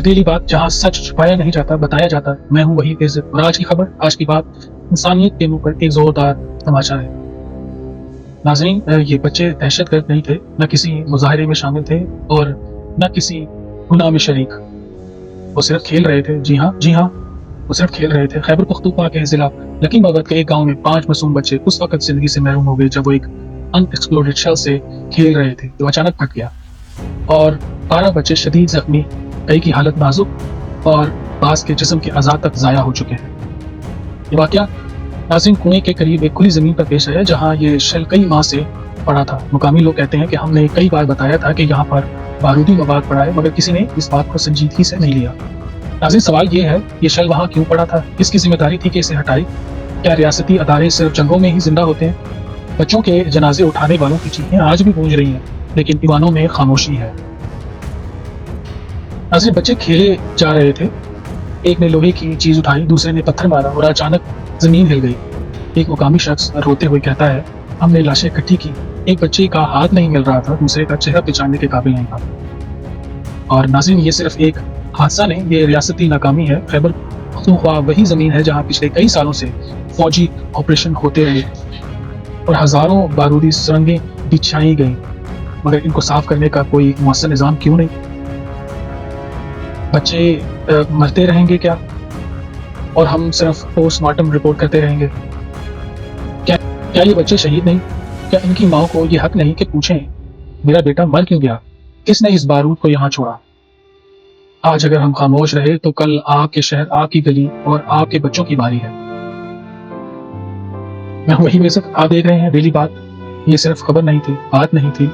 Daily بات جہاں سچ چھپایا نہیں جاتا بتایا جاتا ہے۔ میں ہوں وہی عزت اور آج کی خبر، آج کی بات انسانیت کے منہ پر ایک زوردار تماشا ہے۔ ناظرین، یہ بچے دہشت گرد نہیں تھے، نہ کسی مظاہرے میں شامل تھے اور نہ کسی گناہ میں شریک۔ وہ صرف کھیل رہے تھے، جی ہاں وہ صرف کھیل رہے تھے۔ خیبر پختونخوا کے ضلع لکھیم آباد کے ایک گاؤں میں 5 معصوم بچے اس وقت زندگی سے محروم ہو گئے جب وہ ایک ان ایکسپلوڈڈ شیل سے کھیل رہے تھے جو اچانک پھٹ گیا اور 12 بچے شدید زخمی، کئی کی حالت نازک اور بعض کے جسم کے اعضاء تک ضائع ہو چکے ہیں۔ یہ واقعہ ناظرین کنویں کے قریب ایک کھلی زمین پر پیش آیا جہاں یہ شیل کئی ماہ سے پڑا تھا۔ مقامی لوگ کہتے ہیں کہ ہم نے کئی بار بتایا تھا کہ یہاں پر بارودی مواد پڑا ہے، مگر کسی نے اس بات کو سنجیدگی سے نہیں لیا۔ ناظرین، سوال یہ ہے، یہ شیل وہاں کیوں پڑا تھا؟ کس کی ذمہ داری تھی کہ اسے ہٹائے؟ کیا ریاستی ادارے صرف جنگوں میں ہی زندہ ہوتے ہیں؟ بچوں کے جنازے اٹھانے والوں کی چیخیں آج بھی گونج رہی ہیں، لیکن ایوانوں میں خاموشی ہے۔ ناظرین، بچے کھیلے جا رہے تھے، ایک نے لوہے کی چیز اٹھائی، دوسرے نے پتھر مارا اور اچانک زمین ہل گئی۔ ایک مقامی شخص روتے ہوئے کہتا ہے، ہم نے لاشیں اکٹھی کی، ایک بچے کا ہاتھ نہیں مل رہا تھا، دوسرے کا چہرہ پہچاننے کے قابل نہیں تھا۔ اور ناظرین، یہ صرف ایک حادثہ نہیں، یہ ریاستی ناکامی ہے۔ خیبر پختونخوا وہی زمین ہے جہاں پچھلے کئی سالوں سے فوجی آپریشن ہوتے رہے اور ہزاروں بارودی سرنگیں بچھائی گئیں، مگر ان کو صاف کرنے کا کوئی مؤثر نظام کیوں نہیں؟ بچے مرتے رہیں گے کیا اور ہم صرف پوسٹ مارٹم رپورٹ کرتے رہیں گے؟ کیا یہ بچے شہید نہیں؟ کیا ان کی ماں کو یہ حق نہیں کہ پوچھیں میرا بیٹا مر کیوں گیا؟ کس نے اس بارود کو یہاں چھوڑا؟ آج اگر ہم خاموش رہے تو کل آپ کے شہر، آپ کی گلی اور آپ کے بچوں کی باری ہے۔ میں ہوں وہی عزت، آپ دیکھ رہے ہیں ڈیلی بات۔ یہ صرف خبر نہیں تھی، بات نہیں تھی،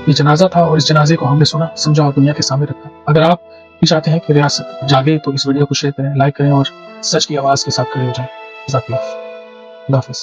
یہ جنازہ تھا، اور اس جنازے کو ہم نے سنا، سمجھا اور دنیا کے سامنے رکھا۔ اگر آپ بھی چاہتے ہیں کہ ریاست جاگے تو اس ویڈیو کو شیئر کریں، لائک کریں اور سچ کی آواز کے ساتھ کھڑے ہو جائیں۔ اللہ حافظ۔